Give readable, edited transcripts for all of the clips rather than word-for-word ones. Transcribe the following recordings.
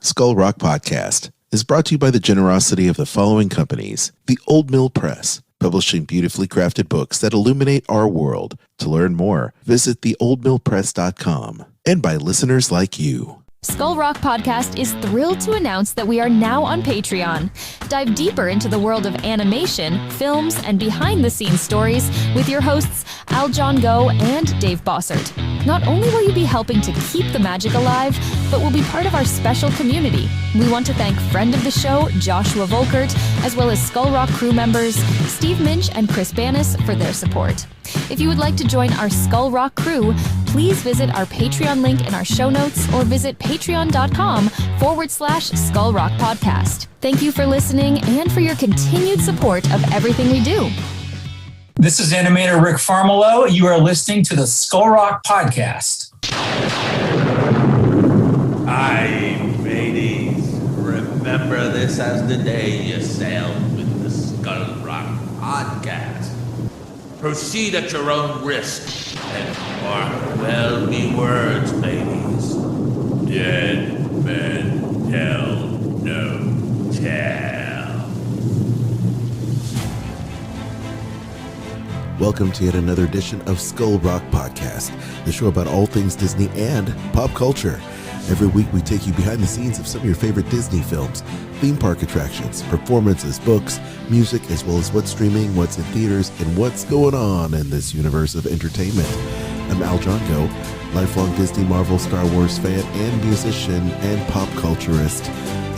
Skull Rock Podcast is brought to you by the generosity of the following companies. The Old Mill Press, publishing beautifully crafted books that illuminate our world. To learn more, visit theoldmillpress.com. And by listeners like you. Skull Rock Podcast is thrilled to announce that we are now on Patreon. Dive deeper into the world of animation, films, and behind-the-scenes stories with your hosts Aljon and Dave Bossert. Not only will you be helping to keep the magic alive, but will be part of our special community. We want to thank friend of the show, Joshua Volkert, as well as Skull Rock crew members, Steve Minch and Chris Banis for their support. If you would like to join our Skull Rock crew, please visit our Patreon link in our show notes or visit patreon.com/Skull Rock Podcast. Thank you for listening and for your continued support of everything we do. This is animator Rick Farmelo. You are listening to the Skull Rock Podcast. Aye, mateys, remember this as the day you sailed with the Skull Rock Podcast. Proceed at your own risk and mark well me words, mateys. Dead men tell no tale. Welcome to yet another edition of Skull Rock Podcast, the show about all things Disney and pop culture. Every week we take you behind the scenes of some of your favorite Disney films, theme park attractions, performances, books, music, as well as what's streaming, what's in theaters, and what's going on in this universe of entertainment. I'm Aljon, lifelong Disney, Marvel, Star Wars fan and musician and pop culturist.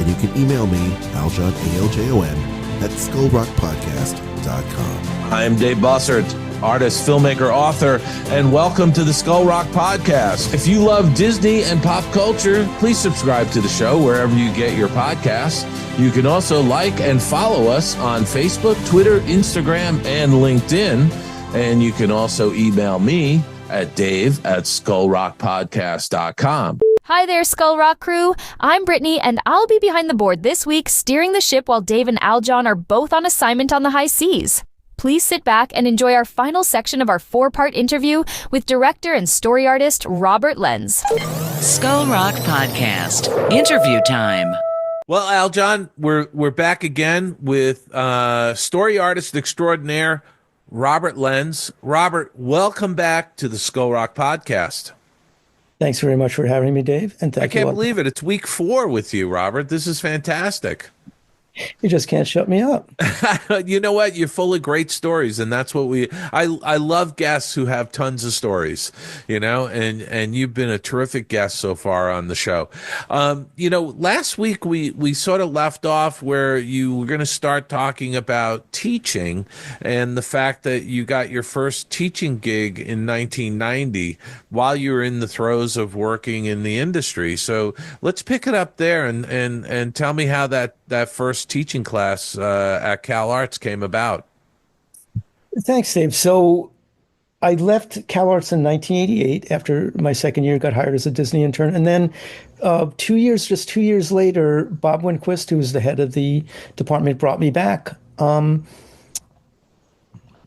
And you can email me, Aljon, A-L-J-O-N, at skullrockpodcast.com. I'm Dave Bossert, artist, filmmaker, author, and welcome to the Skull Rock Podcast. If you love Disney and pop culture, please subscribe to the show wherever you get your podcasts. You can also like and follow us on Facebook, Twitter, Instagram, and LinkedIn. And you can also email me at dave@skullrockpodcast.com. Hi there, Skull Rock crew. I'm Brittany, and I'll be behind the board this week, steering the ship while Dave and Aljon are both on assignment on the high seas. Please sit back and enjoy our final section of our 4-part interview with director and story artist Robert Lence. Skull Rock Podcast, interview time. Well, Aljon, we're back again with story artist extraordinaire Robert Lence. Robert, welcome back to the Skull Rock Podcast. Thanks very much for having me, Dave. And I can't believe it. It's week 4 with you, Robert. This is fantastic. You just can't shut me up. You know what? You're full of great stories, and that's what I love guests who have tons of stories, and you've been a terrific guest so far on the show. Last week we sort of left off where you were going to start talking about teaching and the fact that you got your first teaching gig in 1990 while you were in the throes of working in the industry. So let's pick it up there and tell me how that first teaching class at Cal Arts came about. Thanks, Dave. So I left Cal Arts in 1988 after my second year, got hired as a Disney intern. And then 2 years later, Bob Winquist, who was the head of the department, brought me back to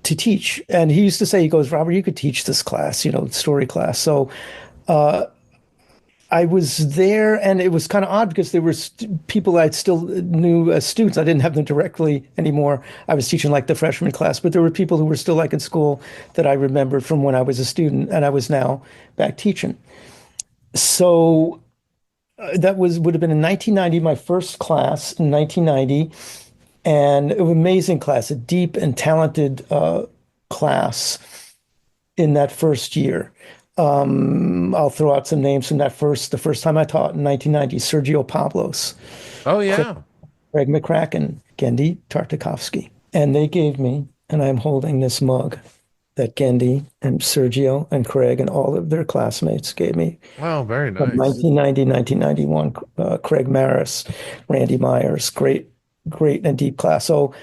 teach. And he used to say, he goes, Robert, you could teach this class, story class. So I was there, and it was kind of odd because there were people I still knew as students. I didn't have them directly anymore. I was teaching like the freshman class, but there were people who were still like in school that I remembered from when I was a student, and I was now back teaching. So that would have been in 1990, my first class in 1990, and it was an amazing class, a deep and talented class in that first year. I'll throw out some names from the first time I taught in 1990, Sergio Pablos. Oh, yeah. Craig McCracken, Gendy Tartakovsky. And they gave me, and I'm holding this mug that Gendy and Sergio and Craig and all of their classmates gave me. Wow, very nice. From 1990, 1991, Craig Maris, Randy Myers, great and deep class. So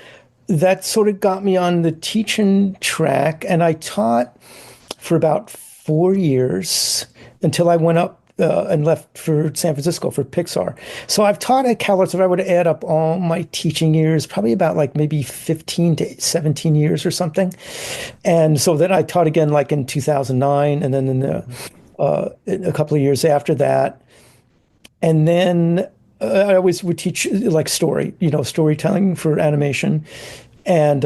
that sort of got me on the teaching track, and I taught for about 4 years until I went up and left for San Francisco for Pixar. So I've taught at Cal Arts, if I were to add up all my teaching years, probably about like maybe 15 to 17 years or something. And so then I taught again like in 2009, and then in a couple of years after that. And then I always would teach like storytelling for animation. And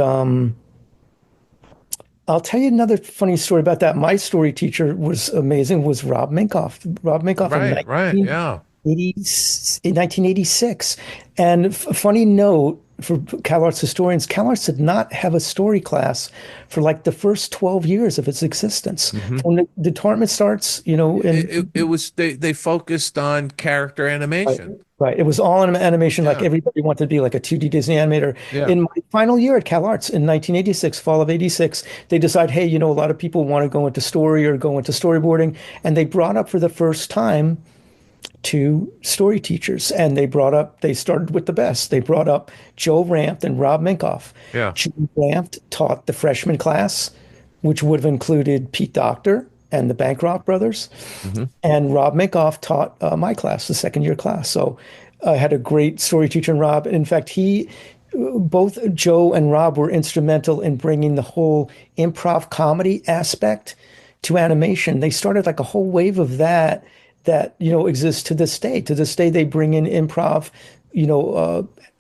I'll tell you another funny story about that. My story teacher was amazing, was Rob Minkoff. Rob Minkoff in Right. Yeah. 1986. And funny note for CalArts historians, CalArts did not have a story class for like the first 12 years of its existence. When the department starts, It was they focused on character animation. right. It was all in animation. Like Yeah. everybody wanted to be like a 2D Disney animator. Yeah. In my final year at CalArts in 1986, fall of 86, they decide, hey, a lot of people want to go into story or go into storyboarding. And they brought up for the first time two story teachers. And they started with the best. They brought up Joe Rampt and Rob Minkoff. Yeah. Joe Rampt taught the freshman class, which would have included Pete Docter and the Bancroft brothers. And Rob Minkoff taught my class, the second year class. So I had a great story teacher in Rob. In fact, both Joe and Rob were instrumental in bringing the whole improv comedy aspect to animation. They started like a whole wave of that exists to this day. To this day, they bring in improv,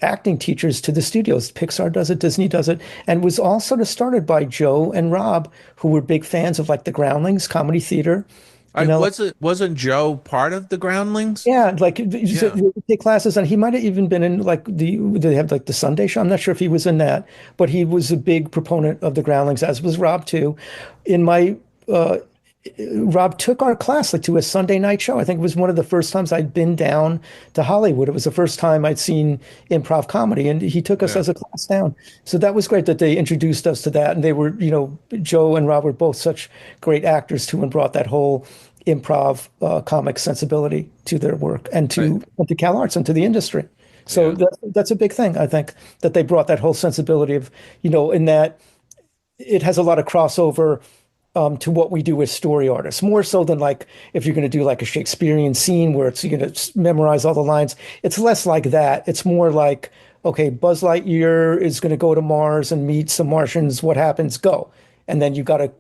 acting teachers to the studios. Pixar does it, Disney does it, and was all sort of started by Joe and Rob, who were big fans of like the Groundlings comedy theater. Wasn't Joe part of the Groundlings? Yeah, like you take classes, and he might have even been in like they have like the Sunday show. I'm not sure if he was in that, but he was a big proponent of the Groundlings, as was Rob too. In my Rob took our class like to a Sunday night show. I think it was one of the first times I'd been down to Hollywood. It was the first time I'd seen improv comedy, and he took us as a class down. So that was great that they introduced us to that. And they were, Joe and Rob were both such great actors too, and brought that whole improv comic sensibility to their work and to CalArts and to the industry. So that's a big thing, I think, that they brought that whole sensibility of, in that it has a lot of crossover to what we do as story artists, more so than like if you're going to do like a Shakespearean scene where you're going to memorize all the lines. It's less like that. It's more like, okay, Buzz Lightyear is going to go to Mars and meet some Martians. What happens? Go. And then you got to,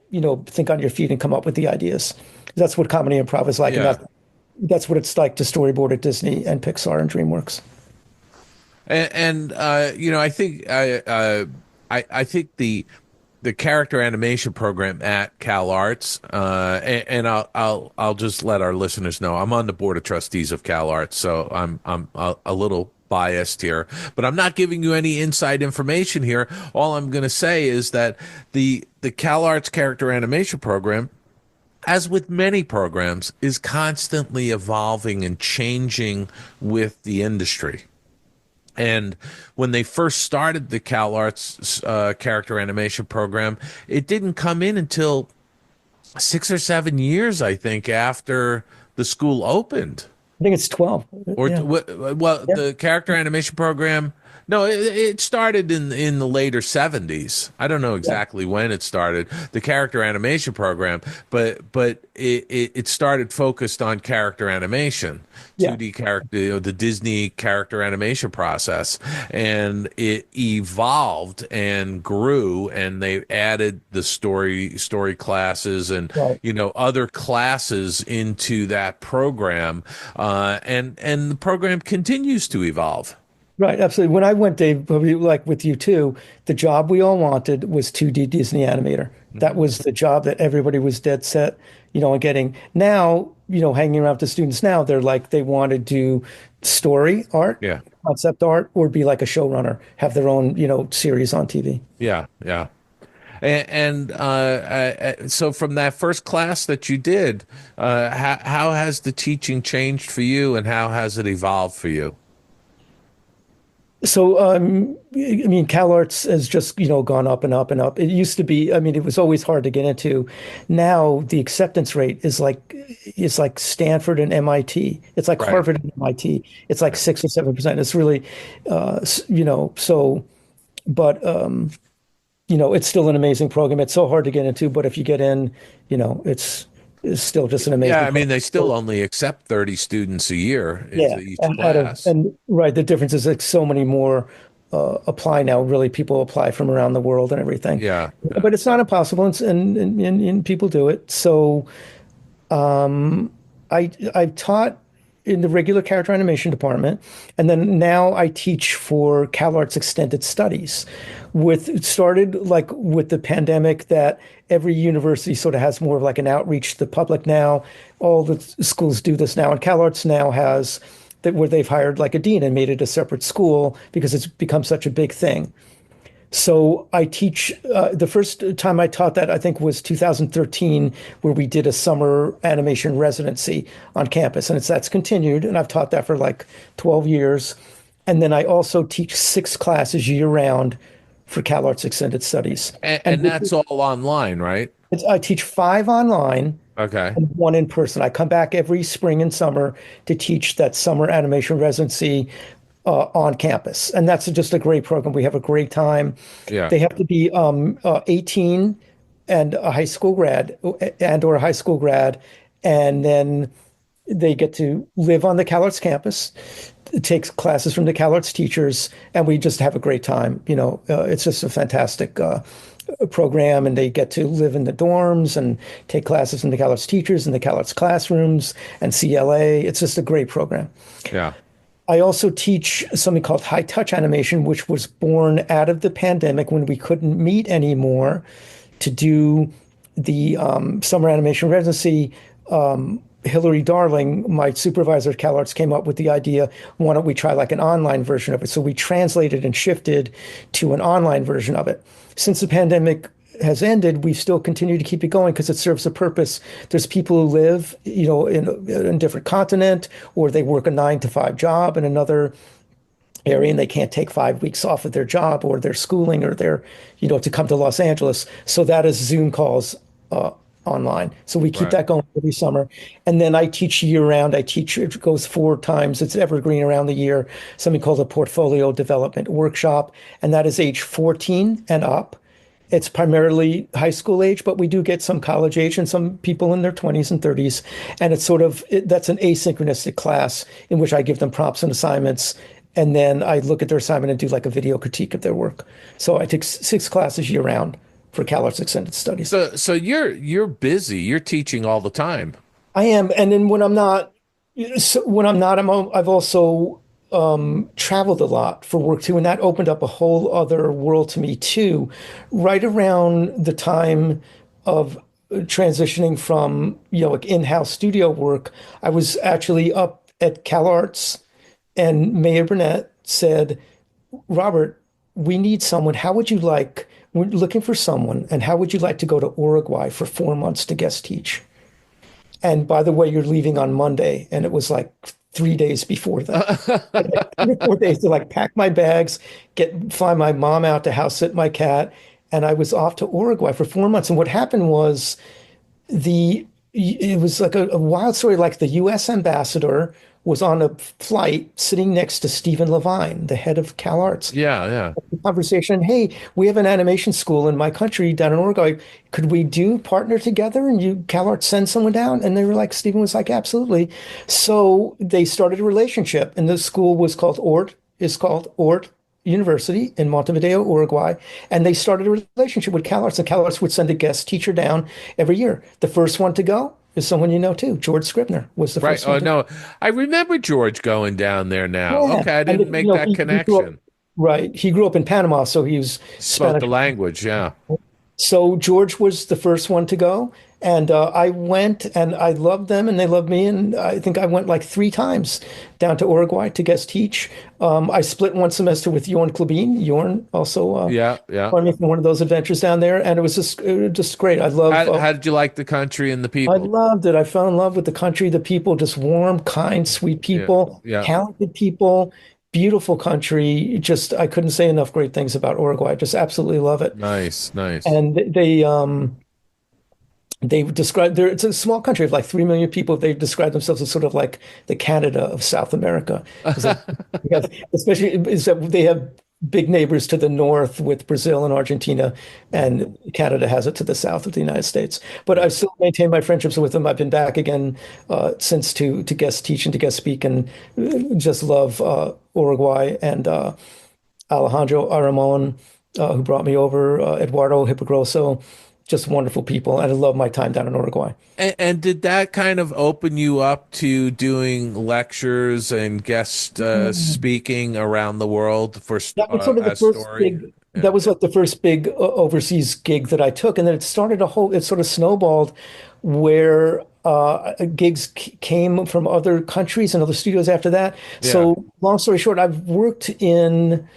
think on your feet and come up with the ideas. That's what comedy improv is like. Yeah. And that's what it's like to storyboard at Disney and Pixar and DreamWorks. And I think I think the character animation program at CalArts, and I'll just let our listeners know I'm on the board of trustees of CalArts, so I'm a little biased here, but I'm not giving you any inside information here. All I'm going to say is that the CalArts character animation program, as with many programs, is constantly evolving and changing with the industry. And when they first started the CalArts character animation program, it didn't come in until 6 or 7 years, I think, after the school opened. I think it's 12. The character animation program, no, it started in the later 70s. I don't know exactly when it started, the character animation program, but it started focused on character animation, 2D character, the Disney character animation process, and it evolved and grew, and they added the story classes and other classes into that program, and the program continues to evolve. Right, absolutely. When I went, Dave, probably like with you too, the job we all wanted was 2D Disney animator. That was the job that everybody was dead set, on getting. Now, hanging around with the students now, they're like, they want to do story art, concept art, or be like a showrunner, have their own, series on TV. Yeah. And so from that first class that you did, how has the teaching changed for you, and how has it evolved for you? So, CalArts has just, gone up and up and up. It used to be, it was always hard to get into. Now the acceptance rate is like Stanford and MIT. It's like Harvard and MIT. It's like 6 or 7%. It's really, it's still an amazing program. It's so hard to get into, but if you get in, it's still just an amazing. Yeah, they still only accept 30 students a year into each class. The difference is like so many more apply now. Really, people apply from around the world and everything. Yeah. But it's not impossible, and people do it. So, I've taught in the regular character animation department, and then now I teach for CalArts Extended Studies. It started like with the pandemic, that every university sort of has more of like an outreach to the public now. All the schools do this now, and CalArts now has that where they've hired like a dean and made it a separate school because it's become such a big thing. So I teach, the first time I taught that, I think, was 2013, where we did a summer animation residency on campus. And that's continued. And I've taught that for like 12 years. And then I also teach 6 classes year round for CalArts Extended Studies. And that's all online, right? I teach 5 online. Okay. And 1 in person. I come back every spring and summer to teach that summer animation residency on campus. And that's just a great program. We have a great time. Yeah. They have to be 18 and a high school grad or a high school grad. And then they get to live on the CalArts campus, take classes from the CalArts teachers, and we just have a great time. It's just a fantastic program, and they get to live in the dorms and take classes from the CalArts teachers in the CalArts classrooms and CLA. It's just a great program. Yeah. I also teach something called high touch animation, which was born out of the pandemic when we couldn't meet anymore to do the summer animation residency. Hillary Darling, my supervisor at CalArts, came up with the idea, why don't we try like an online version of it? So we translated and shifted to an online version of it. Since the pandemic has ended, we've still continued to keep it going because it serves a purpose. There's people who live, in a different continent, or they work a 9-to-5 job in another area, and they can't take 5 weeks off of their job or their schooling or their, to come to Los Angeles. So that is Zoom calls online. So we keep that going every summer. And then I teach year round. It goes 4 times. It's evergreen around the year, something called a portfolio development workshop. And that is age 14 and up. It's primarily high school age, but we do get some college age and some people in their 20s and 30s. And it's that's an asynchronous class in which I give them prompts and assignments. And then I look at their assignment and do like a video critique of their work. So I take 6 classes year round for CalArts Extended Studies. So you're busy. You're teaching all the time. I am. And then when I'm not, I've also traveled a lot for work too, and that opened up a whole other world to me too. Right around the time of transitioning from like in-house studio work, I was actually up at CalArts, and Mayor Burnett said, "Robert, we need someone. We're looking for someone, and how would you like to go to Uruguay for 4 months to guest teach? And by the way, you're leaving on Monday." And it was like 3 days before that. I had 3 or 4 days to like pack my bags, fly my mom out to house sit my cat, and I was off to Uruguay for 4 months. And what happened was it was like a wild story. Like the U.S. ambassador was on a flight sitting next to Stephen Levine, the head of CalArts. Yeah. Conversation. Hey, we have an animation school in my country down in Uruguay. Could we partner together and CalArts send someone down? And they were like, Stephen was like, absolutely. So they started a relationship, and the school was called ORT University in Montevideo, Uruguay. And they started a relationship with CalArts, and CalArts would send a guest teacher down every year. The first one to go is someone you know too. George Scribner was the first one. No, I remember George going down there now. Yeah. Okay, I didn't make that connection. He grew up in Panama, so he was spoke Spanish. The language, yeah. So George was the first one to go, and I went, and I loved them, and they loved me, and I think I went like 3 times down to Uruguay to guest teach. I split one semester with Jorn Klubin. Jorn also joined me for one of those adventures down there, and it was just great. I loved. How did you like the country and the people? I loved it. I fell in love with the country, the people, just warm, kind, sweet people, talented people. Beautiful country. Just, I couldn't say enough great things about Uruguay. I just absolutely love it. Nice. And they describe it's a small country of like 3 million people. They describe themselves as sort of like the Canada of South America. Especially is that they have big neighbors to the north with Brazil and Argentina, and Canada has it to the south of the United States. But I've still maintained my friendships with them. I've been back again since to guest teach and to guest speak, and just love Uruguay, and Alejandro Aramon, who brought me over, Eduardo Hipogrosso, just wonderful people. And I love my time down in Uruguay. And did that kind of open you up to doing lectures and guest speaking around the world for That was sort of the as first story? big, that was like the first big overseas gig that I took. And then it sort of snowballed where gigs came from other countries and other studios after that. Yeah. So long story short, I've worked in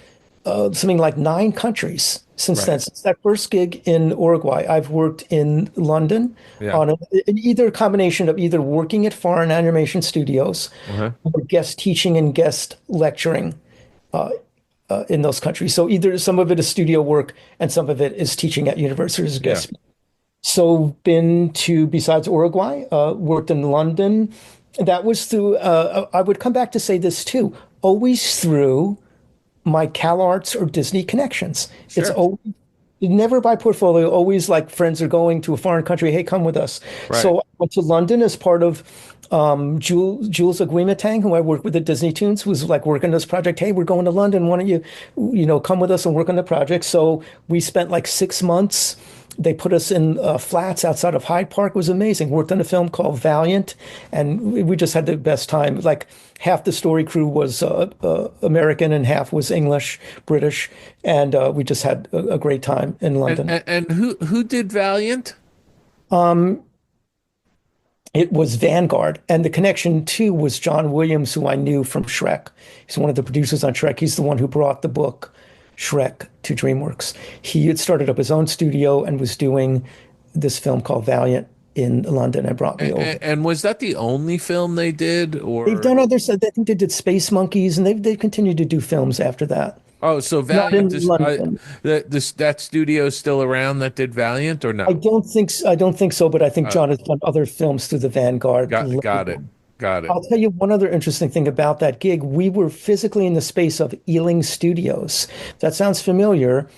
something like 9 countries since then. Since that first gig in Uruguay, I've worked in London on either a combination of either working at foreign animation studios or guest teaching and guest lecturing in those countries. So either some of it is studio work and some of it is teaching at universities as guest speaker. So been to, besides Uruguay, worked in London. That was through, I would come back to say this too, always through my CalArts or Disney connections. Sure. It's always, never by portfolio, always like friends are going to a foreign country, hey, come with us. Right. So I went to London as part of Jules Aguimatang, who I worked with at Disney Toons, was like working on this project. Hey, we're going to London. Why don't you, come with us and work on the project? So we spent like 6 months. They put us in flats outside of Hyde Park. It was amazing. Worked on a film called Valiant, and we just had the best time. Like half the story crew was American and half was English, British, and we just had a great time in London. And who did Valiant? It was Vanguard, and the connection too was John Williams, who I knew from Shrek. He's one of the producers on Shrek. He's the one who brought the book Shrek to DreamWorks. He had started up his own studio and was doing this film called Valiant in London and brought me over. And was that the only film they did, or they've done others? I think they did Space Monkeys, and they've continued to do films after that. Oh, so Not in Valiant London. that studio's still around that did Valiant, or no? I don't think so, but I think John has done other films through the Vanguard. Got it. I'll tell you one other interesting thing about that gig. We were physically in the space of Ealing Studios. That sounds familiar.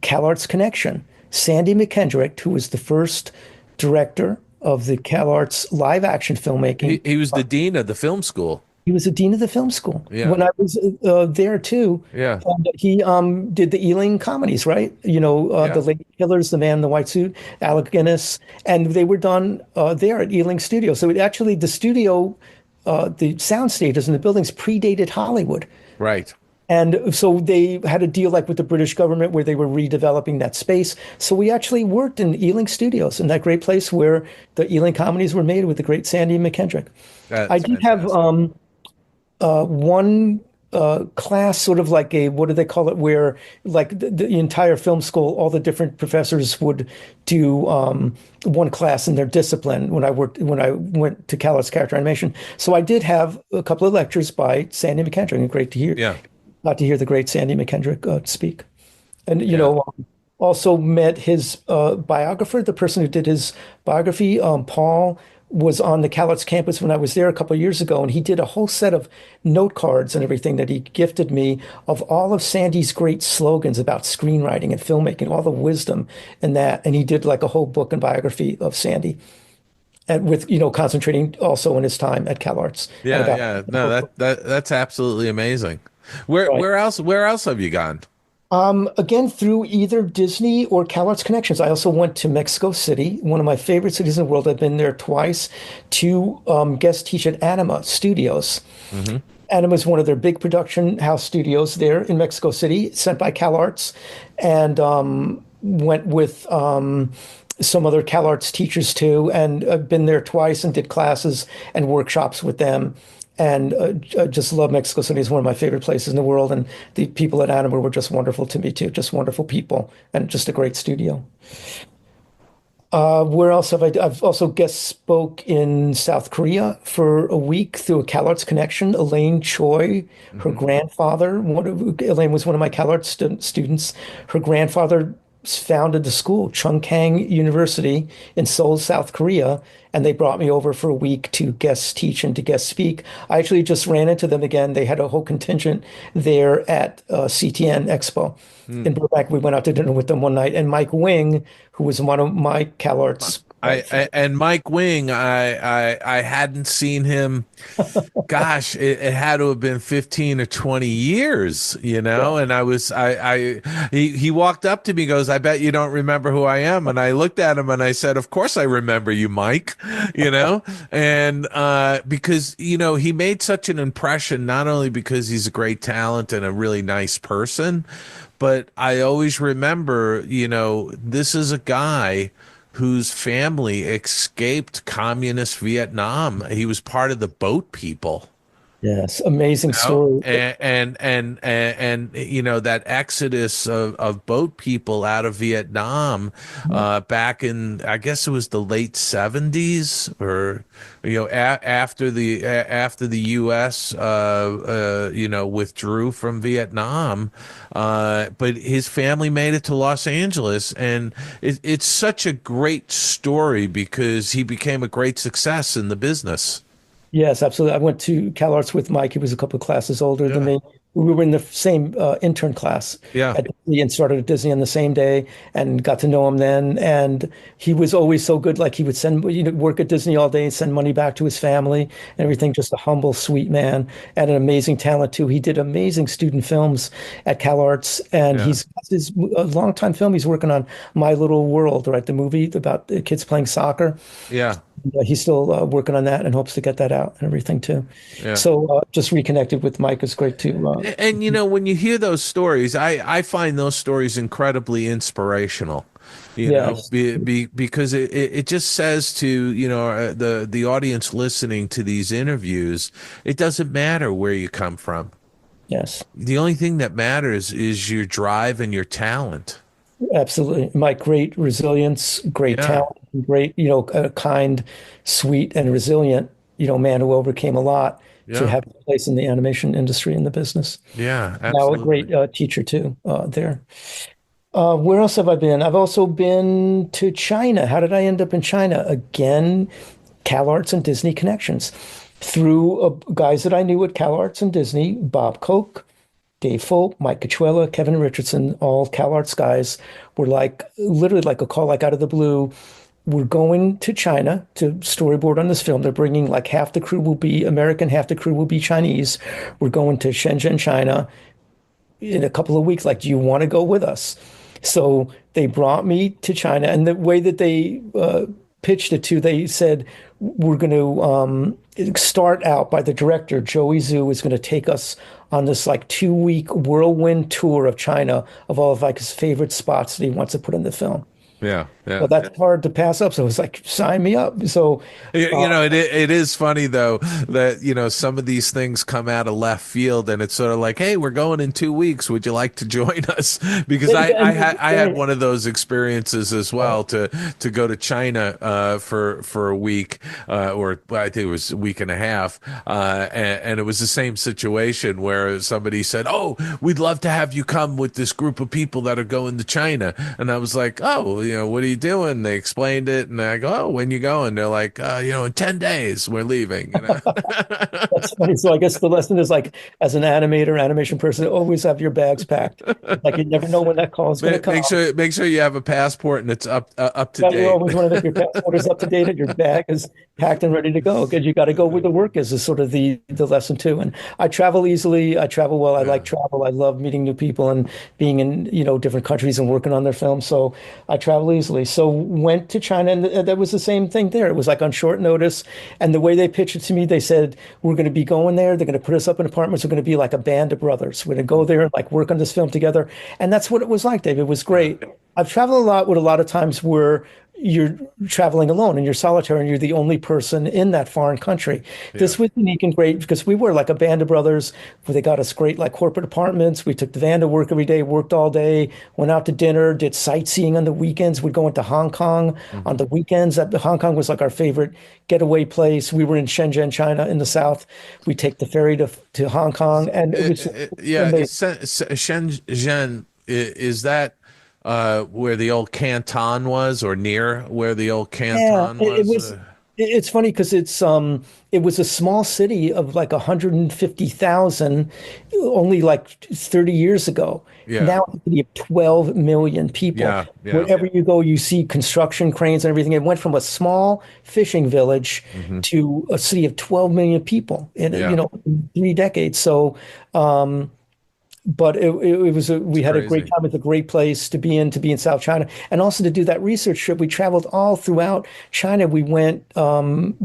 CalArts connection. Sandy McKendrick, who was the first director of the CalArts live action filmmaking. He was the dean of the film school. He was the dean of the film school when I was there too. Yeah. And he did the Ealing comedies, right? The Lady Killers, The Man in the White Suit, Alec Guinness, and they were done there at Ealing Studio. So it actually, the studio, the sound stages and the buildings predated Hollywood. Right. And so they had a deal like with the British government where they were redeveloping that space. So we actually worked in Ealing Studios, in that great place where the Ealing comedies were made with the great Sandy McKendrick. I did have one class, sort of like a, what do they call it, where like the entire film school, all the different professors would do one class in their discipline when I went to CalArts Character Animation. So I did have a couple of lectures by Sandy McKendrick, and great to hear. Yeah. Got to hear the great Sandy McKendrick speak. And, also met his biographer, the person who did his biography, Paul, was on the CalArts campus when I was there a couple of years ago, and he did a whole set of note cards and everything that he gifted me of all of Sandy's great slogans about screenwriting and filmmaking, all the wisdom in that. And he did like a whole book and biography of Sandy, and with concentrating also in his time at CalArts. Yeah. No, that's absolutely amazing. Where else have you gone? Again, through either Disney or CalArts connections. I also went to Mexico City, one of my favorite cities in the world. I've been there twice to guest teach at Anima Studios. Mm-hmm. Anima is one of their big production house studios there in Mexico City, sent by CalArts, and went with some other CalArts teachers too. And I've been there twice and did classes and workshops with them. And I just love Mexico City. It's one of my favorite places in the world. And the people at Anima were just wonderful to me, too. Just wonderful people and just a great studio. Where else have I've also guest spoke in South Korea for a week through a CalArts connection. Elaine Choi, her grandfather, Elaine was one of my CalArts students. Her grandfather founded the school, Chungkang University in Seoul, South Korea, and they brought me over for a week to guest teach and to guest speak. I actually just ran into them again. They had a whole contingent there at CTN Expo in Burbank. We went out to dinner with them one night, and Mike Wing, who was one of my CalArts And Mike Wing, I hadn't seen him. Gosh, it had to have been 15 or 20 years, and he walked up to me, goes, "I bet you don't remember who I am." And I looked at him and I said, "Of course I remember you, Mike," and because, he made such an impression, not only because he's a great talent and a really nice person, but I always remember, this is a guy whose family escaped communist Vietnam. He was part of the boat people. Yes, amazing story. And that exodus of boat people out of Vietnam back in, I guess it was the late 70s, or after the US withdrew from Vietnam, but his family made it to Los Angeles, and it's such a great story because he became a great success in the business. Yes, absolutely. I went to CalArts with Mike. He was a couple of classes older than me. We were in the same intern class at Disney and started at Disney on the same day and got to know him then. And he was always so good. Like he would send, work at Disney all day and send money back to his family and everything. Just a humble, sweet man and an amazing talent too. He did amazing student films at CalArts, and he's got his a long time film. He's working on My Little World, right? The movie about the kids playing soccer. Yeah. He's still working on that and hopes to get that out and everything too. Yeah. So just reconnected with Mike is great too. And when you hear those stories, I find those stories incredibly inspirational. Because it just says to the audience listening to these interviews, it doesn't matter where you come from. Yes. The only thing that matters is your drive and your talent. Absolutely. Mike, great resilience, great talent, great, kind, sweet, and resilient, man who overcame a lot to have a place in the animation industry and the business. Yeah, absolutely. Now a great teacher too there. Where else have I been? I've also been to China. How did I end up in China? Again, CalArts and Disney connections. Through guys that I knew at CalArts and Disney, Bob Koch, Dave Folk, Mike Cachuela, Kevin Richardson, all CalArts guys were literally like a call like out of the blue. We're going to China to storyboard on this film. They're bringing half the crew will be American, half the crew will be Chinese. We're going to Shenzhen, China in a couple of weeks. Do you want to go with us? So they brought me to China, and the way that they pitched it to, they said, we're going to start out by the director, Joey Zhu, is going to take us on this 2-week whirlwind tour of China of all of his favorite spots that he wants to put in the film. Yeah. Well, that's hard to pass up. So it's sign me up. So, it is funny though that, some of these things come out of left field, and it's sort of like, hey, we're going in 2 weeks. Would you like to join us? Because I had one of those experiences as well to go to China for a week, or I think it was a week and a half. And it was the same situation where somebody said, oh, we'd love to have you come with this group of people that are going to China. And I was like, oh, what are you doing? They explained it, and I go, oh, when you going? They're like, in 10 days we're leaving. That's funny. So I guess the lesson is as an animator, animation person, always have your bags packed. You never know when that call is going to come. Make sure you have a passport and it's up to date. You always want to make your passport is up to date and your bag is packed and ready to go, because you got to go where the work is sort of the lesson too. And I travel easily. I travel well. I like travel. I love meeting new people and being in different countries and working on their films. So I travel easily. So went to China, and that was the same thing there. It was on short notice. And the way they pitched it to me, they said, we're going to be going there. They're going to put us up in apartments. We're going to be like a band of brothers. We're going to go there and work on this film together. And that's what it was like, Dave. It was great. I've traveled a lot with a lot of times where you're traveling alone and you're solitary and you're the only person in that foreign country. Yeah. This was unique and great because we were like a band of brothers where they got us great corporate apartments. We took the van to work every day, worked all day, went out to dinner, did sightseeing on the weekends. We'd go into Hong Kong on the weekends. Hong Kong was our favorite getaway place. We were in Shenzhen, China in the south. We take the ferry to Hong Kong. And it was Shenzhen, is that where the old Canton was, or near where the old Canton was? It was. It's funny because it was a small city of like 150,000 only like 30 years ago. Yeah. Now it's a city of 12 million people. Yeah. Yeah. Wherever you go, you see construction cranes and everything. It went from a small fishing village Hmm. to a city of 12 million people in Yeah. 3 decades. So but it was we had a great Crazy. time. It's a great place to be in South China, and also to do that research trip. We traveled all throughout China. We went.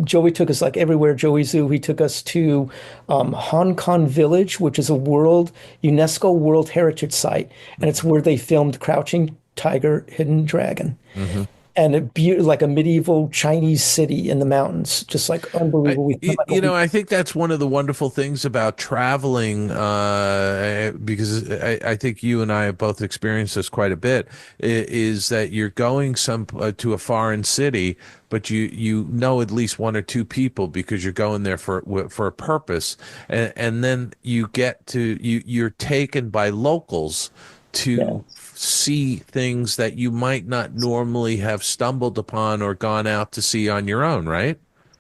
Joey took us like everywhere. Joey Zoo. He took us to Hong Kong Village, which is a UNESCO World Heritage Site, and it's where they filmed Crouching Tiger, Hidden Dragon. Hmm. And like a medieval Chinese city in the mountains, just like unbelievable. We spent like a week. I think that's one of the wonderful things about traveling, because I think you and I have both experienced this quite a bit, is that you're going to a foreign city, but you know at least one or two people because you're going there for a purpose, and then you're taken by locals to Yeah. see things that you might not normally have stumbled upon or gone out to see on your own, right?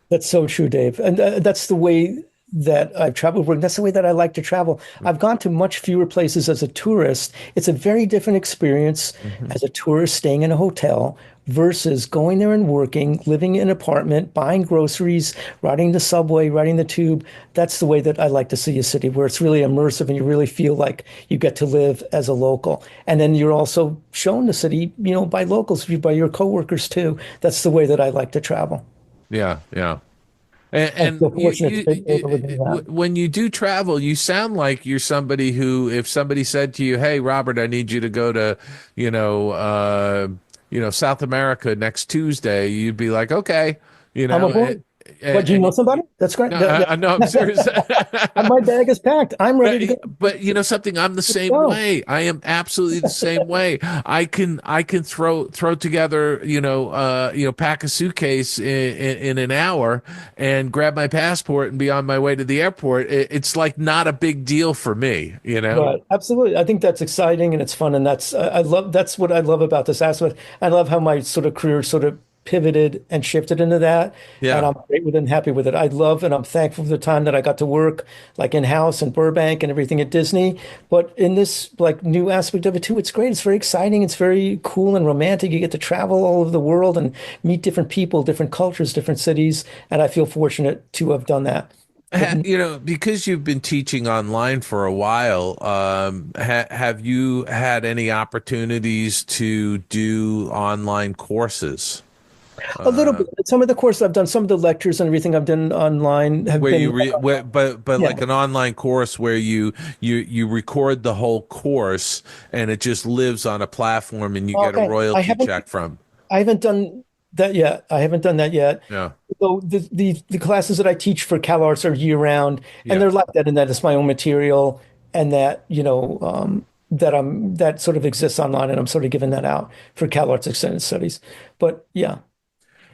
That's so true, Dave. And that's the way that I've traveled. That's the way that I like to travel. I've gone to much fewer places as a tourist. It's a very different experience as a tourist staying in a hotel versus going there and working, living in an apartment, buying groceries, riding the subway, riding the tube. That's the way that I like to see a city, where it's really immersive and you really feel like you get to live as a local. And then you're also shown the city, by locals, by your coworkers too. That's the way that I like to travel. Yeah, yeah. I'm And so fortunate to be able to do that. when you do travel, you sound like you're somebody who, if somebody said to you, "Hey, Robert, I need you to go to, South America next Tuesday," you'd be like, "Okay," you I'm know. aboard. What, do you know somebody? That's great. No, no, I'm serious. My bag is packed. I'm ready to go. But you know something, I'm the same go. way. I am absolutely the same way. I can throw together, pack a suitcase in an hour and grab my passport and be on my way to the airport. It's like not a big deal for me, you know? Right. Absolutely. I think that's exciting and it's fun. And that's what I love about this aspect. I love how my sort of career sort of pivoted and shifted into that. Yeah. And I'm great with it and happy with it. I love and I'm thankful for the time that I got to work like in-house in Burbank and everything at Disney. But in this like new aspect of it too, it's great. It's very exciting. It's very cool and romantic. You get to travel all over the world and meet different people, different cultures, different cities. And I feel fortunate to have done that. Because you've been teaching online for a while, have you had any opportunities to do online courses? A little bit. Some of the courses I've done, some of the lectures and everything I've done online have Where been. but Yeah. like an online course where you record the whole course and it just lives on a platform and you get a Okay. royalty check from. I haven't done that yet. I haven't done that yet. Yeah. So the classes that I teach for CalArts are year round, Yeah. and they're like that in that it's my own material, and that that sort of exists online, and I'm sort of giving that out for CalArts Extended Studies. But yeah,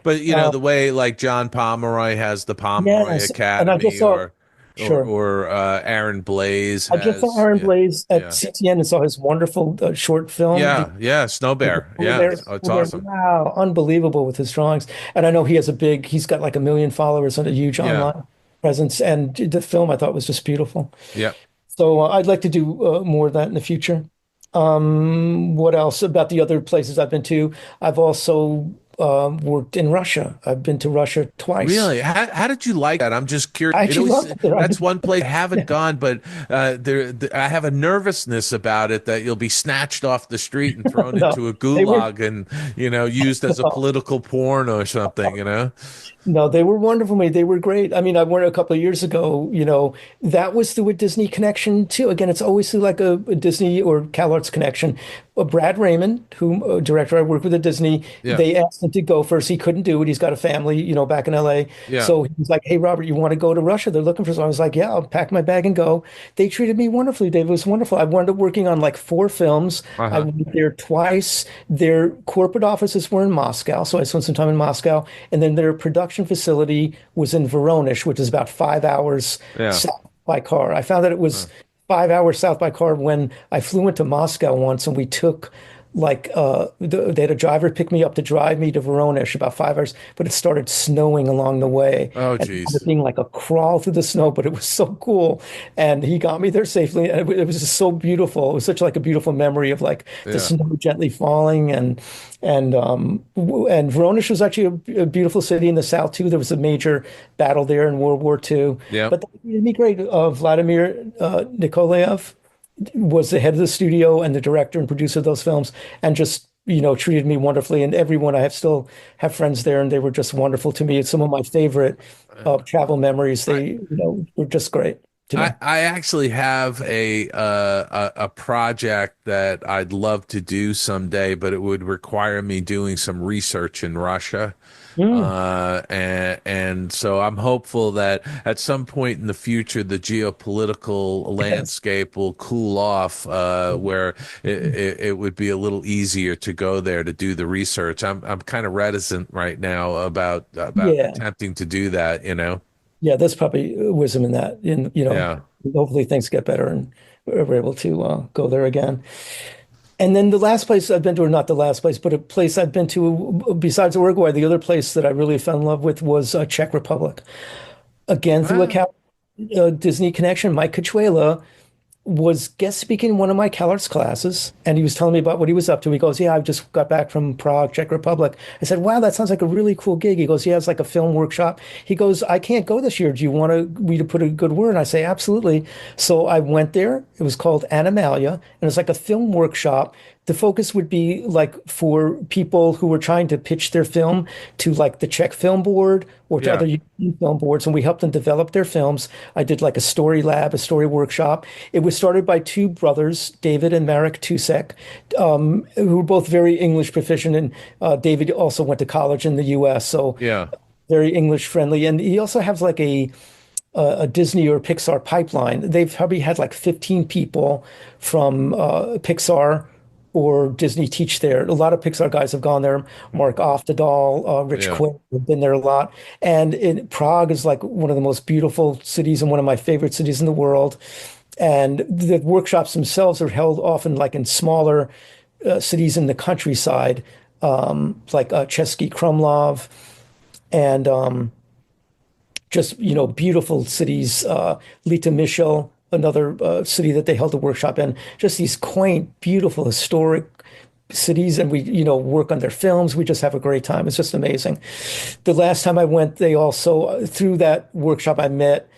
But the way like John Pomeroy has the Pomeroy yes, and I Academy, just saw. or Sure. Aaron Blaze I just saw has, Aaron yeah, Blaze at yeah. CTN and saw his wonderful short film. Yeah, Snow Bear. Yeah, it's awesome. Wow, unbelievable with his drawings. And I know he's got like 1 million followers and a huge Yeah. online presence. And the film I thought was just beautiful. Yeah. So I'd like to do more of that in the future. What else about the other places I've been to? I've also worked in Russia. I've been to Russia twice. Really? How did you like that? I'm just curious. I actually loved it there. That's one place I haven't gone, but I have a nervousness about it that you'll be snatched off the street and thrown No, into a they were- gulag and used as a political porn or something. No, they were wonderful to me. They were great. I mean, I went a couple of years ago, that was through a Disney connection too. Again, it's always through like a Disney or CalArts connection. Brad Raymond, who director I worked with at Disney, Yeah. they asked him to go first. He couldn't do it. He's got a family, back in LA. Yeah. So he was like, "Hey, Robert, you want to go to Russia? They're looking for someone." I was like, "Yeah, I'll pack my bag and go." They treated me wonderfully, Dave. It was wonderful. I wound up working on like 4 films. I went there twice. Their corporate offices were in Moscow, so I spent some time in Moscow. And then their production facility was in Voronezh, which is about 5 hours Yeah. south by car. I found that it was 5 hours south by car when I flew into Moscow once, and we took they had a driver pick me up to drive me to Voronezh about 5 hours, but it started snowing along the way. Oh, And it ended up geez. being like a crawl through the snow, but it was so cool. And he got me there safely. And it was just so beautiful. It was such like a beautiful memory of like the Yeah. snow gently falling and Voronezh was actually a beautiful city in the south too. There was a major battle there in World War II. Yeah. But that made me great. Vladimir Nikolaev was the head of the studio and the director and producer of those films, and just treated me wonderfully. And everyone I have still have friends there, and they were just wonderful to me. It's some of my favorite travel memories. They were just great to me. I actually have a project that I'd love to do someday, but it would require me doing some research in Russia. And so I'm hopeful that at some point in the future, the geopolitical landscape will cool off, where it would be a little easier to go there to do the research. I'm kind of reticent right now about Yeah. attempting to do that, you know? Yeah, there's probably wisdom in that. Yeah. Hopefully things get better and we're able to go there again. And then the last place I've been to, or not the last place, but a place I've been to besides Uruguay, the other place that I really fell in love with was Czech Republic. Again, through a Disney connection, Mike Cachuela was guest speaking in one of my CalArts classes, and he was telling me about what he was up to. He goes, "Yeah, I just got back from Prague, Czech Republic." I said, "Wow, that sounds like a really cool gig." He goes, "Yeah, it's like a film workshop." He goes, "I can't go this year. Do you want me to put a good word?" And I say, "Absolutely." So I went there. It was called Animalia, and it was like a film workshop. The focus would be like for people who were trying to pitch their film to like the Czech Film Board or to Yeah. other European film boards, and we helped them develop their films. I did like a story lab, a story workshop. It was started by two brothers, David and Marek Tusek, who were both very English proficient, and David also went to college in the U.S., so Yeah. very English friendly. And he also has like a Disney or Pixar pipeline. They've probably had like 15 people from Pixar or Disney teach there. A lot of Pixar guys have gone there. Mark Oftedal, Rich Yeah. Quinn have been there a lot. And Prague is like one of the most beautiful cities and one of my favorite cities in the world. And the workshops themselves are held often like in smaller cities in the countryside, like Český Krumlov and just beautiful cities, Litomyšl, another city that they held a workshop in. Just these quaint, beautiful, historic cities, and we work on their films. We just have a great time. It's just amazing. The last time I went, they also through that workshop I met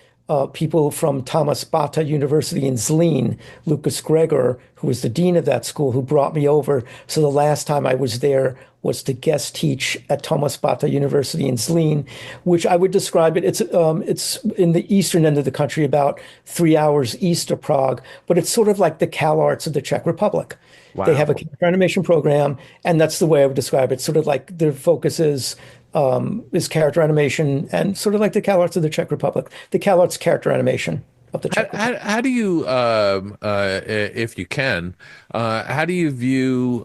people from Thomas Bata University in Zlín, Lucas Gregor, who was the dean of that school, who brought me over. So the last time I was there was to guest teach at Thomas Bata University in Zlín, which I would describe it's in the eastern end of the country, about 3 hours east of Prague, but it's sort of like the CalArts of the Czech Republic. Wow. They have a character animation program, and that's the way I would describe it. Sort of like their focus is character animation, and sort of like the CalArts of the Czech Republic, the CalArts character animation of the Czech Republic. How do you, if you can, how do you view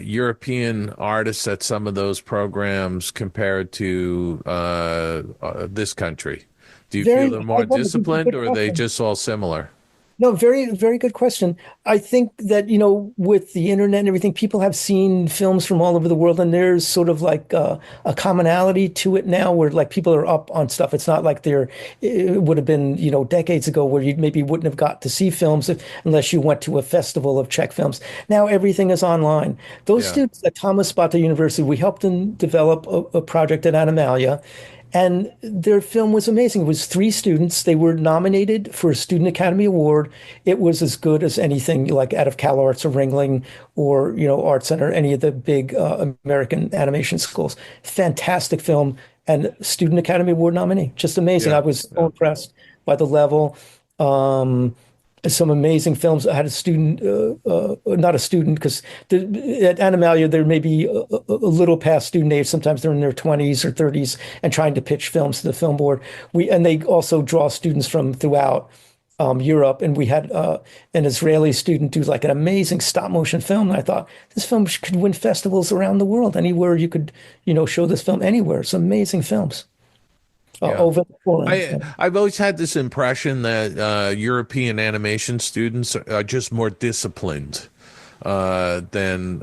European artists at some of those programs compared to this country? Do you feel they're more disciplined, or are they just all similar? No, very, very good question. I think that, with the internet and everything, people have seen films from all over the world, and there's sort of like a commonality to it now where like people are up on stuff. It's not like it would have been, decades ago where you maybe wouldn't have got to see films unless you went to a festival of Czech films. Now everything is online. Those students at Thomas Bata University, we helped them develop a project at Animalia. And their film was amazing. It was 3 students. They were nominated for a Student Academy Award. It was as good as anything like out of CalArts or Ringling or, Art Center, any of the big American animation schools. Fantastic film and Student Academy Award nominee. Just amazing. I was so impressed by the level. Some amazing films. I had a student, not a student, because at Animalia, there may be a little past student age. Sometimes they're in their 20s or 30s and trying to pitch films to the film board. And they also draw students from throughout Europe. And we had an Israeli student do like an amazing stop motion film. And I thought, this film could win festivals around the world. Anywhere you could, show this film anywhere. It's amazing films. Over the forum. I've always had this impression that European animation students are just more disciplined. than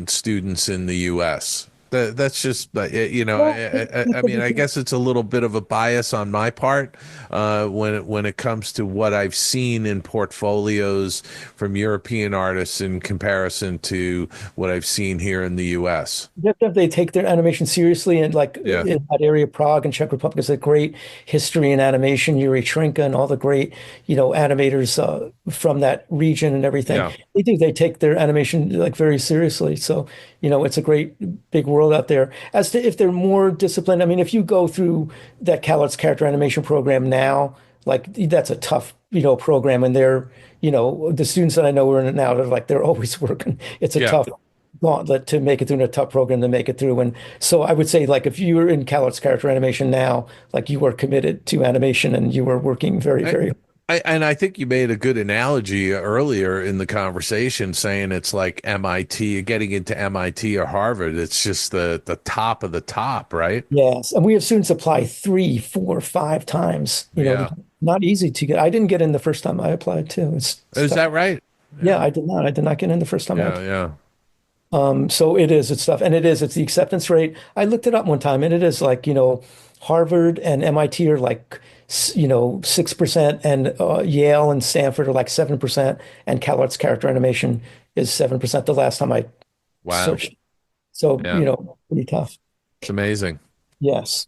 students in the U.S. That's just, Well, I mean, I guess it's a little bit of a bias on my part when it comes to what I've seen in portfolios from European artists in comparison to what I've seen here in the U.S. they take their animation seriously, and like Yeah. in that area, Prague and Czech Republic is a great history in animation. Yuri Trinka and all the great, animators from that region and everything. Yeah. They take their animation like very seriously. So, it's a great big world out there. As to if they're more disciplined, I mean, if you go through that CalArts character animation program now, like that's a tough, program, and they're, the students that I know are in it now, they're always working. It's a Yeah. tough gauntlet to make it through, in a tough program to make it through. And so I would say, like, if you were in CalArts character animation now, like you were committed to animation and you were working very, very. And I think you made a good analogy earlier in the conversation, saying it's like MIT, getting into MIT or Harvard. It's just the top of the top, right? Yes, and we have students apply 3, 4, 5 times. Yeah. Not easy to get. I didn't get in the first time I applied too. It's Is tough. that right? Yeah, I did not. I did not get in the first time I Yeah, applied. yeah. So it's tough. And it's the acceptance rate. I looked it up one time, and it is like, Harvard and MIT are like, 6%, and Yale and Stanford are like 7%, and CalArts character animation is 7% the last time I Wow. searched. So, Yeah. pretty tough. It's amazing. Yes.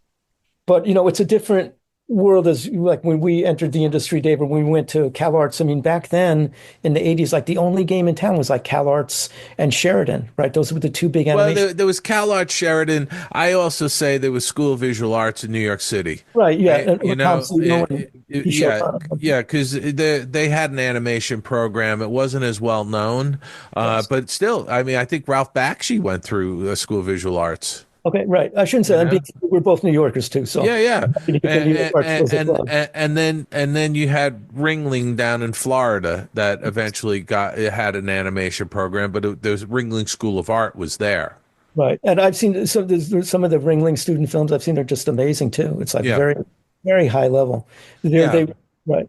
But, it's a different world as like when we entered the industry, David, when we went to CalArts. I mean, back then in the 80s, like the only game in town was like CalArts and Sheridan, right? Those were the two big Well, animation. there was CalArts Sheridan. I also say there was School of Visual Arts in New York City. Right, yeah. And, And Tom Sino and Michel yeah, Connor. yeah, because they had an animation program. It wasn't as well known, but still, I mean, I think Ralph Bakshi went through School of Visual Arts. Okay, right. I shouldn't say that. Yeah. We're both New Yorkers too, so Yeah, yeah. happy to get the New York Art Schools as well. And then you had Ringling down in Florida that eventually had an animation program, but the Ringling School of Art was there. Right. And I've seen some of the Ringling student films I've seen are just amazing too. It's like Yeah. very, very high level. Yeah. Right.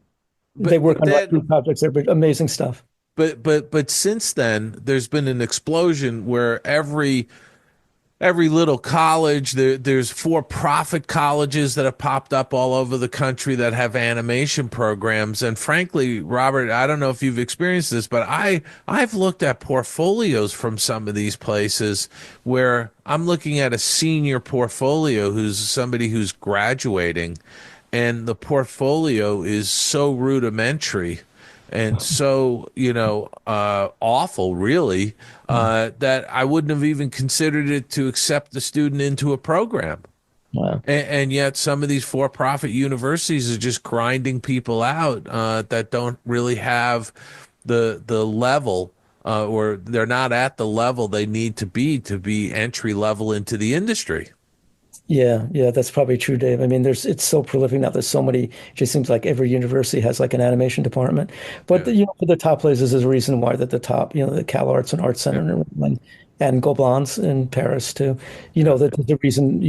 But- They work but on then- group projects. They're amazing stuff. But since then, there's been an explosion where every little college, there's for-profit colleges that have popped up all over the country that have animation programs. And frankly, Robert, I don't know if you've experienced this, but I've looked at portfolios from some of these places where I'm looking at a senior portfolio who's somebody who's graduating, and the portfolio is so rudimentary and so, awful, really, that I wouldn't have even considered it to accept the student into a program. Wow. And yet some of these for-profit universities are just grinding people out that don't really have the level or they're not at the level they need to be entry level into the industry. Yeah, that's probably true, Dave. I mean, it's so prolific now. There's so many. It just seems like every university has like an animation department. But for the top places, there's a reason why that the top, the CalArts and Art Center and Gobelins in Paris too. That's the reason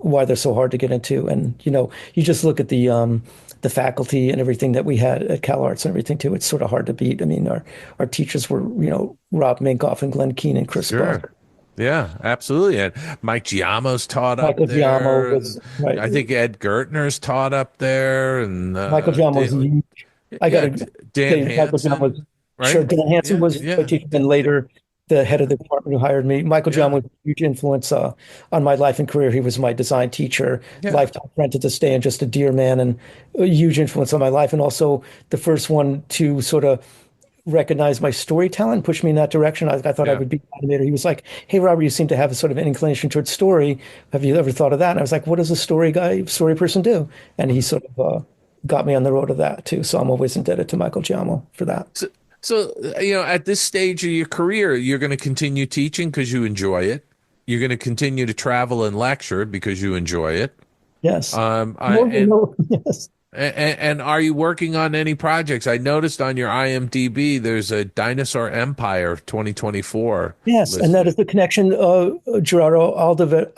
why they're so hard to get into. And you just look at the faculty and everything that we had at CalArts and everything too. It's sort of hard to beat. I mean, our teachers were Rob Minkoff and Glenn Keane and Chris Barker. Sure. Yeah, absolutely. And Mike Giamo's taught up Michael there. Giamo was right. I think Ed Gertner's taught up there, and Michael Giamo was huge. I got to Dan say, Michael Giamo was right? sure. Dan Hansen Yeah, was yeah. my teacher, and later the head of the department who hired me. Michael Giamo was a huge influence on my life and career. He was my design teacher, lifetime friend to this day, and just a dear man, and a huge influence on my life. And also the first one to sort of recognize my story talent, pushed me in that direction. I thought I would be an animator. He was like, "Hey, Robert, you seem to have a sort of an inclination towards story. Have you ever thought of that?" And I was like, "What does a story person do?" And he sort of got me on the road of that too. So I'm always indebted to Michael Giamo for that. So at this stage of your career, you're going to continue teaching because you enjoy it. You're going to continue to travel and lecture because you enjoy it. Yes. Yes. And are you working on any projects? I noticed on your IMDb there's a Dinosaur Empire 2024 Yes, and that listed. is the connection. Gerardo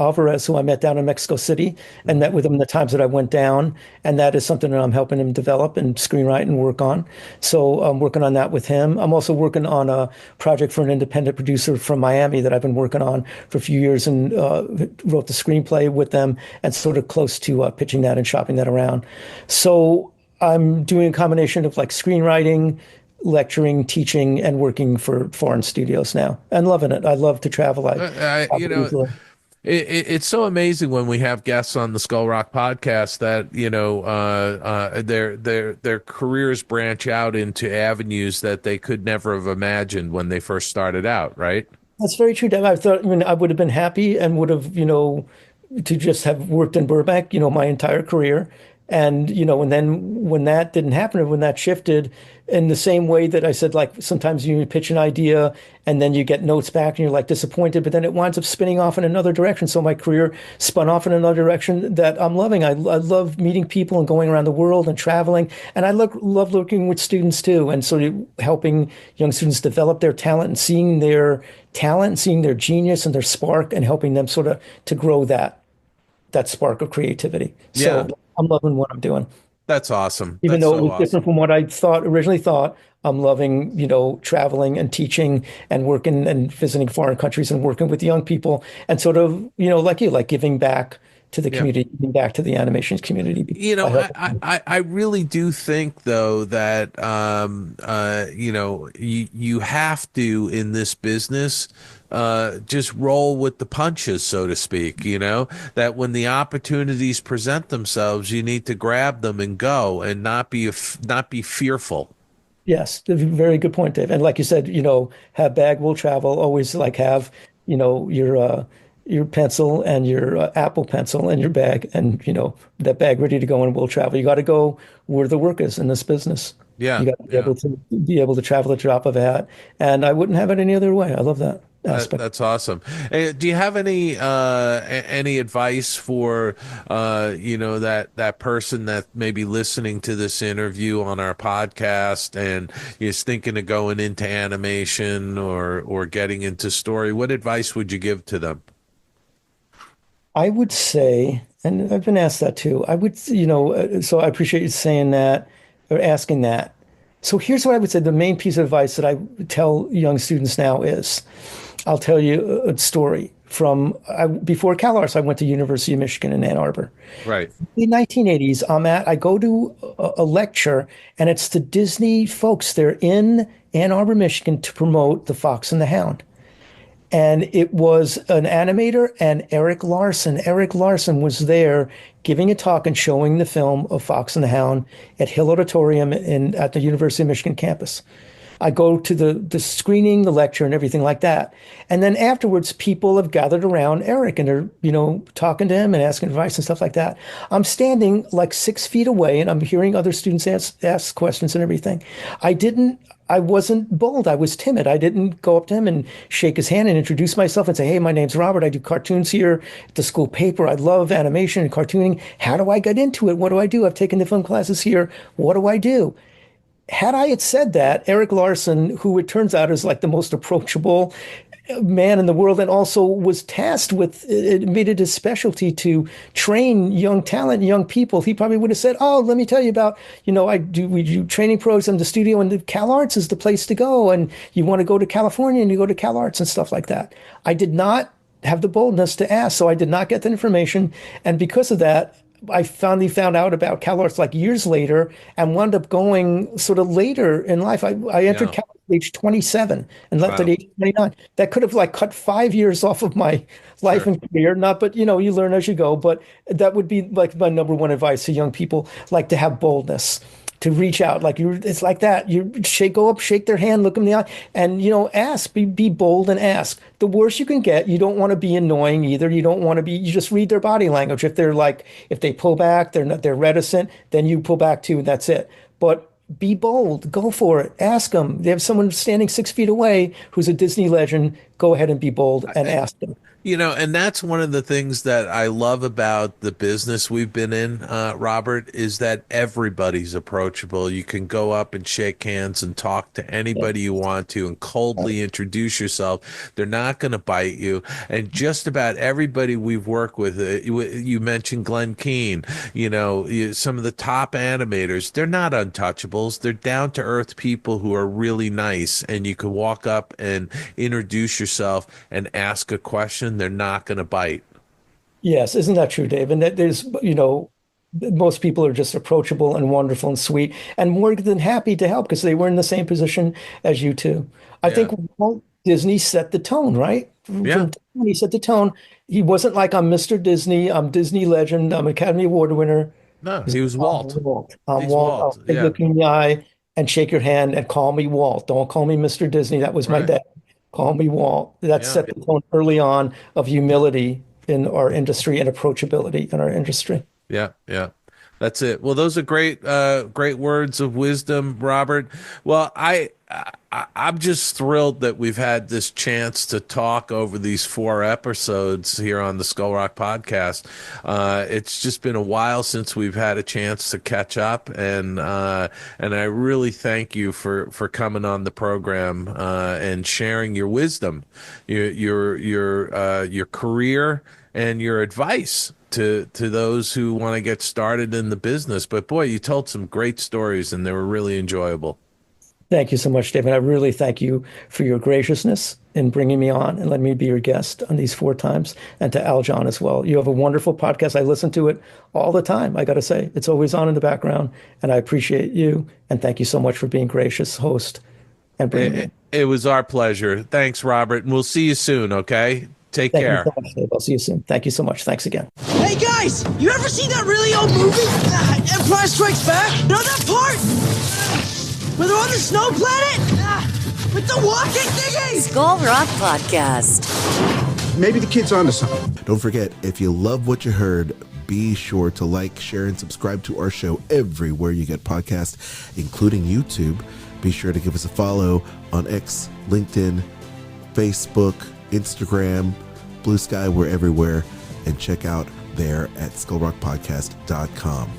Alvarez, who I met down in Mexico City, and met with him the times that I went down, and that is something that I'm helping him develop and screenwrite and work on. So I'm working on that with him. I'm also working on a project for an independent producer from Miami that I've been working on for a few years, and wrote the screenplay with them, and sort of close to pitching that and shopping that around. So I'm doing a combination of like screenwriting, lecturing, teaching, and working for foreign studios now, and loving it. I love to travel. You know, it's so amazing when we have guests on the Skull Rock podcast that their careers branch out into avenues that they could never have imagined when they first started out, right? That's very true, Deb. I thought, I mean, I would have been happy and would have, to just have worked in Burbank, my entire career. And, and then when that didn't happen, or when that shifted, in the same way that I said, like, sometimes you pitch an idea and then you get notes back and you're like disappointed, but then it winds up spinning off in another direction. So my career spun off in another direction that I'm loving. I love meeting people and going around the world and traveling. And I love working with students too, and sort of helping young students develop their talent and seeing their talent, seeing their genius and their spark, and helping them sort of to grow that spark of creativity. Yeah. So I'm loving what I'm doing. That's awesome. Even That's though it so was awesome. different from what I originally thought, I'm loving, traveling and teaching and working and visiting foreign countries and working with young people, and sort of, like you, like giving back to the community, giving back to the animations community. I really do think though that you have to, in this business, just roll with the punches, so to speak, that when the opportunities present themselves, you need to grab them and go, and not be fearful. Yes, a very good point, Dave. And like you said, have bag will travel. Always like have, your pencil and your Apple pencil and your bag, and that bag ready to go and will travel. You got to go where the work is in this business. Yeah, You got to be able to travel at the drop of a hat, and I wouldn't have it any other way. I love that aspect. That's awesome. Do you have any advice for that person that may be listening to this interview on our podcast and is thinking of going into animation or getting into story? What advice would you give to them? I would say, and I've been asked that too. I would, so I appreciate you saying that or asking that. So here's what I would say. The main piece of advice that I tell young students now is, I'll tell you a story from before CalArts. I went to University of Michigan in Ann Arbor. Right. In the 1980s, I go to a lecture, and it's the Disney folks. They're in Ann Arbor, Michigan, to promote The Fox and the Hound. And it was an animator and Eric Larson. Eric Larson was there giving a talk and showing the film of Fox and the Hound at Hill Auditorium at the University of Michigan campus. I go to the screening, the lecture, and everything like that. And then afterwards, people have gathered around Eric and they're, talking to him and asking advice and stuff like that. I'm standing like 6 feet away and I'm hearing other students ask questions and everything. I wasn't bold. I was timid. I didn't go up to him and shake his hand and introduce myself and say, hey, my name's Robert. I do cartoons here at the school paper. I love animation and cartooning. How do I get into it? What do I do? I've taken the film classes here. What do I do? Had I had said that, Eric Larson, who it turns out is like the most approachable man in the world, and also was tasked with, it made it his specialty to train young talent, young people, he probably would have said, oh, let me tell you about, we do training programs in the studio, and the CalArts is the place to go, and you want to go to California and you go to CalArts and stuff like that. I did not have the boldness to ask, so I did not get the information, and because of that, I finally found out about CalArts like years later and wound up going sort of later in life. I entered CalArts at age 27 and left at age 29. That could have like cut 5 years off of my life and career. But you learn as you go. But that would be like my number one advice to young people, like to have boldness, to reach out. Like it's like that. Go up, shake their hand, look them in the eye, and ask. Be bold and ask. The worst you can get. You don't want to be annoying either. You don't want to be. You just read their body language. If they pull back, they're reticent. Then you pull back too, and that's it. But be bold. Go for it. Ask them. They have someone standing 6 feet away who's a Disney legend. go ahead and be bold and ask them. And that's one of the things that I love about the business we've been in, Robert, is that everybody's approachable. You can go up and shake hands and talk to anybody you want to and coldly introduce yourself. They're not going to bite you. And just about everybody we've worked with, you mentioned Glenn Keane, some of the top animators, they're not untouchables. They're down-to-earth people who are really nice. And you can walk up and introduce yourself and ask a question. They're not going to bite. Yes, isn't that true, Dave? And that there's, most people are just approachable and wonderful and sweet and more than happy to help because they were in the same position as you two. I think Walt Disney set the tone, right? He set the tone. He wasn't like, I'm Mr. Disney, I'm Disney legend, I'm Academy Award winner. No, he was Walt. I'm Walt. I'll look you in the eye and shake your hand and call me Walt. Don't call me Mr. Disney. That was my dad. Call me Walt. That set the tone early on of humility in our industry and approachability in our industry. Yeah. That's it. Well, those are great words of wisdom, Robert. Well, I'm just thrilled that we've had this chance to talk over these 4 episodes here on the Skull Rock podcast. It's just been a while since we've had a chance to catch up, and I really thank you for coming on the program and sharing your wisdom, your career, and your advice to those who want to get started in the business. But boy, you told some great stories, and they were really enjoyable. Thank you so much, David. I really thank you for your graciousness in bringing me on and letting me be your guest on these 4 times, and to Aljon as well. You have a wonderful podcast. I listen to it all the time. I got to say, it's always on in the background, and I appreciate you. And thank you so much for being gracious host and bringing me. It was our pleasure. Thanks, Robert. And we'll see you soon. Okay. Take care. Thank you so much, Dave. I'll see you soon. Thank you so much. Thanks again. Hey guys, you ever seen that really old movie, Empire Strikes Back? Know that part? Where they're on the snow planet? With the walking thingy? Skull Rock Podcast. Maybe the kid's onto something. Don't forget, if you love what you heard, be sure to like, share, and subscribe to our show everywhere you get podcasts, including YouTube. Be sure to give us a follow on X, LinkedIn, Facebook, Instagram, Blue Sky. We're everywhere. And check out there at skullrockpodcast.com.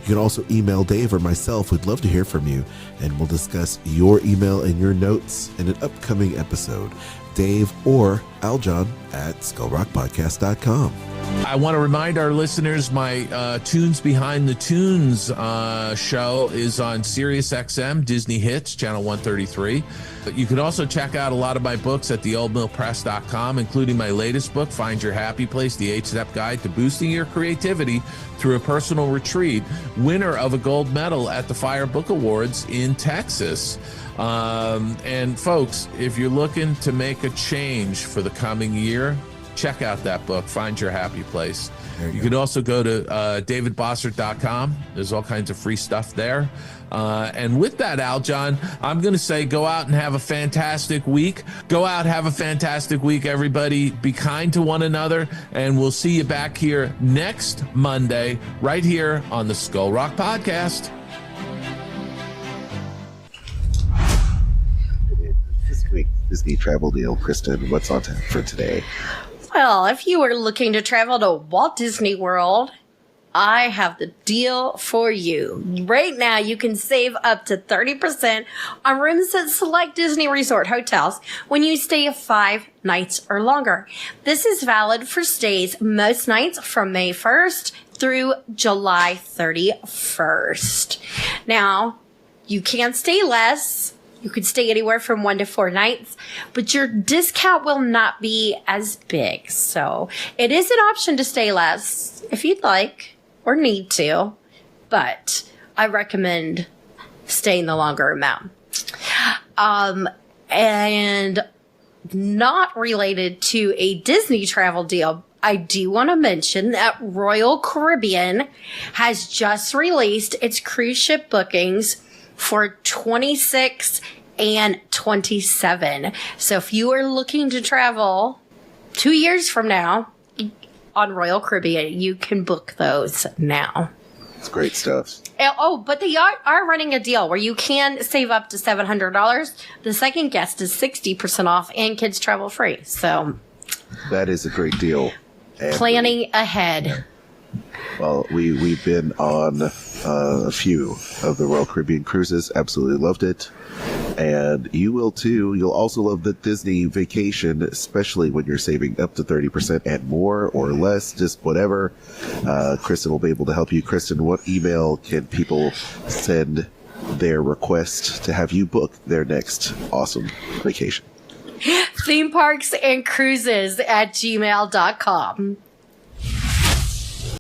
You can also email Dave or myself. We'd love to hear from you, and we'll discuss your email and your notes in an upcoming episode. Dave or Aljon at skullrockpodcast.com. I want to remind our listeners my Tunes Behind the Tunes show is on SiriusXM, Disney Hits, channel 133. But you can also check out a lot of my books at theoldmillpress.com, including my latest book, Find Your Happy Place, the 8-Step Guide to Boosting Your Creativity Through a Personal Retreat, winner of a gold medal at the Fire Book Awards in Texas. And folks, if you're looking to make a change for the coming year, check out that book, Find Your Happy Place. You can also go to davidbossert.com. There's all kinds of free stuff there. And with that, Aljon, I'm going to say go out and have a fantastic week. Go out, have a fantastic week, everybody. Be kind to one another, and we'll see you back here next Monday, right here on the Skull Rock Podcast. This week's Disney travel deal, Kristen, what's on tap for today? Well, if you are looking to travel to Walt Disney World, I have the deal for you. Right now, you can save up to 30% on rooms at select Disney Resort hotels when you stay 5 nights or longer. This is valid for stays most nights from May 1st through July 31st. Now, you can't stay less. You could stay anywhere from 1 to 4 nights, but your discount will not be as big. So it is an option to stay less if you'd like or need to, but I recommend staying the longer amount. And not related to a Disney travel deal, I do want to mention that Royal Caribbean has just released its cruise ship bookings for 26 and 27. So if you are looking to travel 2 years from now on Royal Caribbean, you can book those now. It's great stuff. Oh, but they are running a deal where you can save up to $700. The second guest is 60% off and kids travel free. So that is a great deal. And planning ahead. Well, we've been on a few of the Royal Caribbean cruises. Absolutely loved it. And you will too. You'll also love the Disney vacation, especially when you're saving up to 30% and more or less, just whatever. Kristen will be able to help you. Kristen, what email can people send their request to have you book their next awesome vacation? Themeparksandcruises@gmail.com.